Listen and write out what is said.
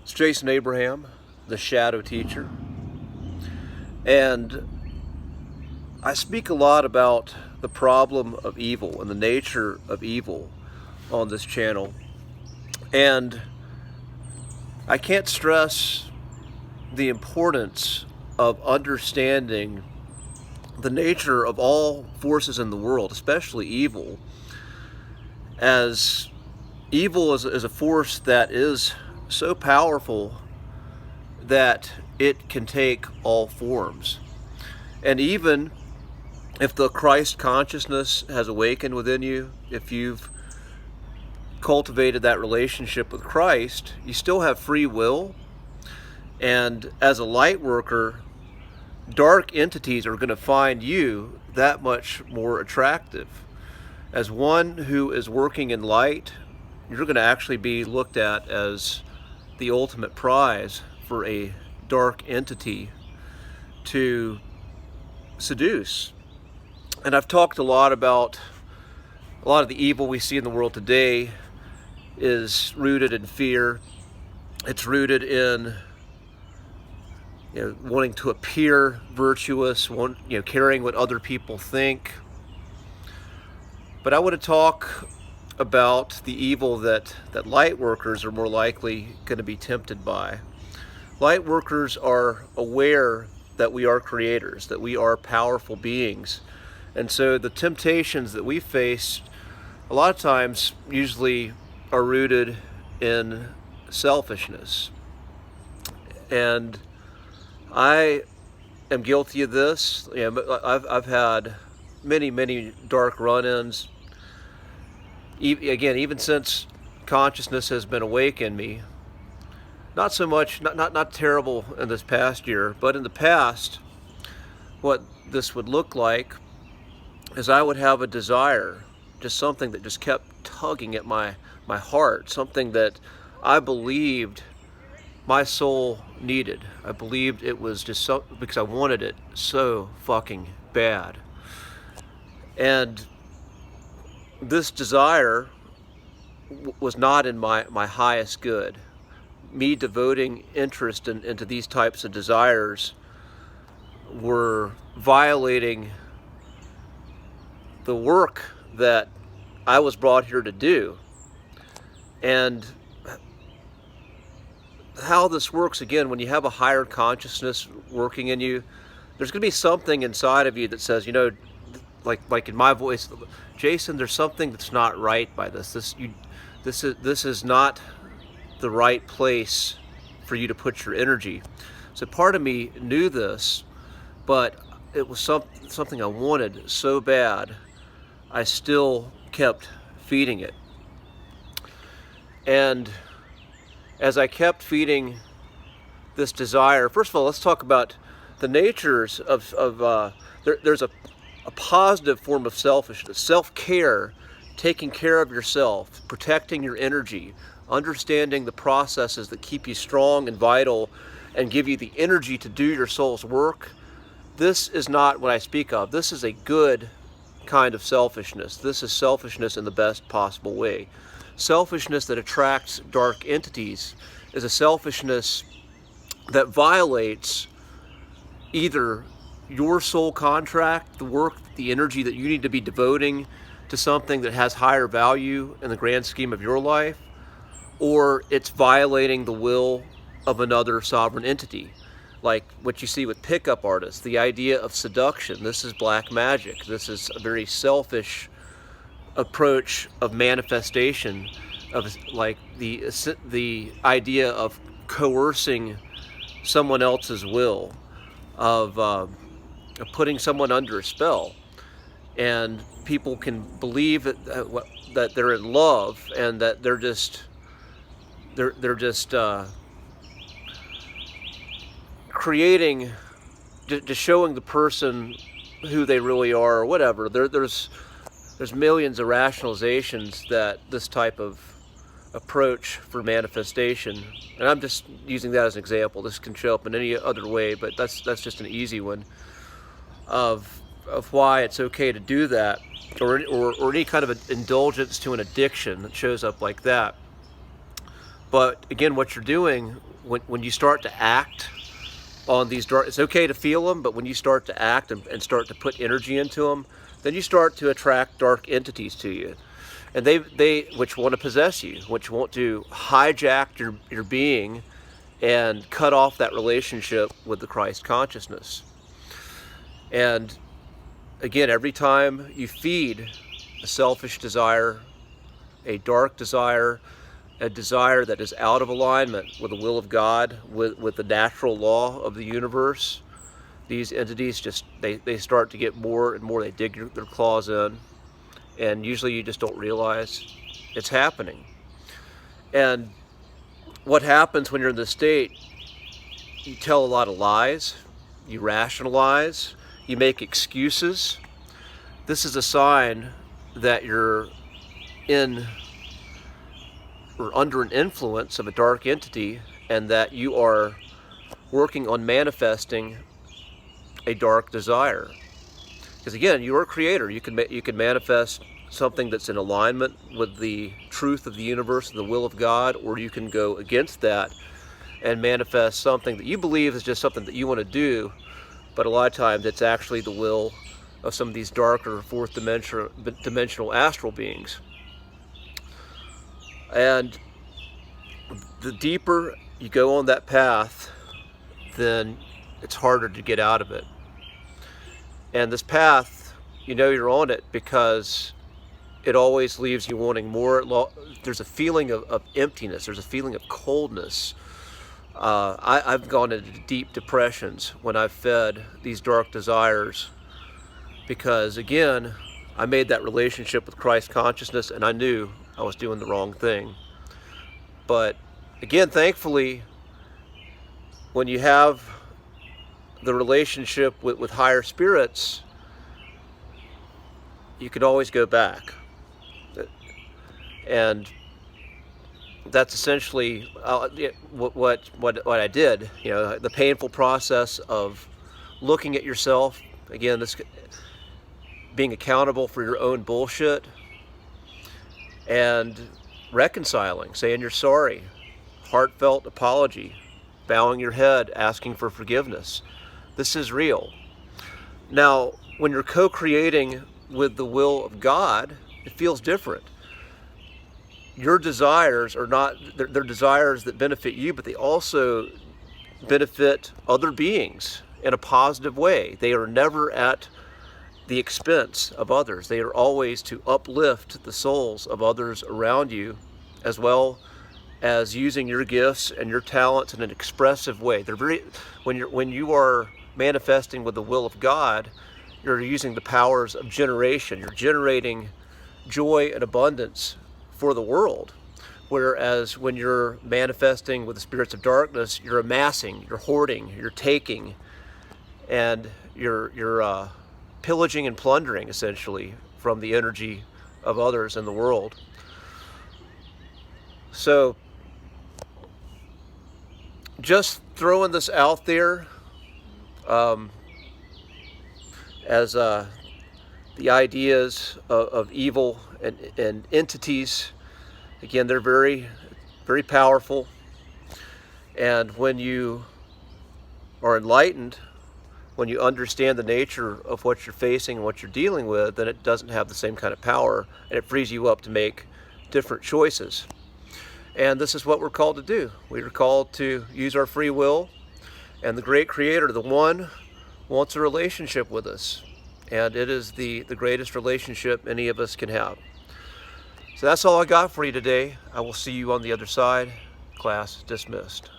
It's Jason Abraham, the Shadow Teacher, and I speak a lot about the problem of evil and the nature of evil on this channel. And I can't stress the importance of understanding the nature of all forces in the world, especially evil, as evil is a force that is so powerful that it can take all forms. And even if the Christ consciousness has awakened within you, if you've cultivated that relationship with Christ, you still have free will. And as a light worker, dark entities are going to find you that much more attractive. As one who is working in light, you're going to actually be looked at as the ultimate prize for a dark entity to seduce. And I've talked a lot about a lot of the evil we see in the world today is rooted in fear. It's rooted in wanting to appear virtuous, caring what other people think. But I want to talk about the evil that light workers are more likely going to be tempted by. Light workers are aware that we are creators, that we are powerful beings. And so the temptations that we face a lot of times usually are rooted in selfishness. And I am guilty of this. I've had many dark run-ins. Again, even since consciousness has been awake in me, not so much, not terrible in this past year, but in the past, what this would look like is I would have a desire, just something that just kept tugging at my heart, something that I believed my soul needed. I believed it was just so, because I wanted it so fucking bad. And this desire was not in my highest good. Me devoting interest into these types of desires were violating the work that I was brought here to do. And how this works, again, when you have a higher consciousness working in you, there's going to be something inside of you that says, like in my voice, Jason, there's something that's not right by this. This is not the right place for you to put your energy. So part of me knew this, but it was something I wanted so bad, I still kept feeding it. And as I kept feeding this desire, first of all, let's talk about the natures of there's a positive form of selfishness, self-care, taking care of yourself, protecting your energy, understanding the processes that keep you strong and vital and give you the energy to do your soul's work. This is not what I speak of. This is a good kind of selfishness. This is selfishness in the best possible way. Selfishness that attracts dark entities is a selfishness that violates either your soul contract, the work, the energy that you need to be devoting to something that has higher value in the grand scheme of your life, or it's violating the will of another sovereign entity. Like what you see with pickup artists, the idea of seduction. This is black magic. This is a very selfish approach of manifestation, of like the idea of coercing someone else's will, of putting someone under a spell. And people can believe that they're in love and that they're just creating, just showing the person who they really are or whatever. There's millions of rationalizations that this type of approach for manifestation, and I'm just using that as an example. This can show up in any other way, but that's just an easy one of why it's okay to do that, or any kind of an indulgence to an addiction that shows up like that. But again, what you're doing when you start to act on these dark, it's okay to feel them, but when you start to act and start to put energy into them, then you start to attract dark entities to you. And they which want to possess you, which want to hijack your being and cut off that relationship with the Christ consciousness. And again, every time you feed a selfish desire, a dark desire, a desire that is out of alignment with the will of God, with the natural law of the universe, these entities just, they start to get more and more, they dig their claws in, and usually you just don't realize it's happening. And what happens when you're in this state, you tell a lot of lies, you rationalize, you make excuses. This is a sign that you're in or under an influence of a dark entity, and that you are working on manifesting a dark desire. Because again, you're a creator. You can manifest something that's in alignment with the truth of the universe, the will of God, or you can go against that and manifest something that you believe is just something that you want to do, but a lot of times it's actually the will of some of these darker fourth dimensional astral beings. And the deeper you go on that path, then it's harder to get out of it. And this path, you know you're on it because it always leaves you wanting more. There's a feeling of emptiness. There's a feeling of coldness. I've gone into deep depressions when I've fed these dark desires because, again, I made that relationship with Christ consciousness and I knew I was doing the wrong thing. But again, thankfully, when you have the relationship with higher spirits, you can always go back. And that's essentially what I did. You know, the painful process of looking at yourself, again, this being accountable for your own bullshit, and reconciling, saying you're sorry, heartfelt apology, bowing your head, asking for forgiveness. This is real. Now, when you're co-creating with the will of God, it feels different. Your desires are not, they're desires that benefit you, but they also benefit other beings in a positive way. They are never at the expense of others. They are always to uplift the souls of others around you, as well as using your gifts and your talents in an expressive way. They're very, when you are manifesting with the will of God, you're using the powers of generation. You're generating joy and abundance for the world. Whereas when you're manifesting with the spirits of darkness, you're amassing, you're hoarding, you're taking, and you're pillaging and plundering, essentially, from the energy of others in the world. So, just throwing this out there as the ideas of evil and entities. Again, they're very, very powerful. And when you are enlightened, when you understand the nature of what you're facing and what you're dealing with, then it doesn't have the same kind of power, and it frees you up to make different choices. And this is what we're called to do. We are called to use our free will, and the great Creator, the One, wants a relationship with us. And it is the greatest relationship any of us can have. So that's all I got for you today. I will see you on the other side. Class dismissed.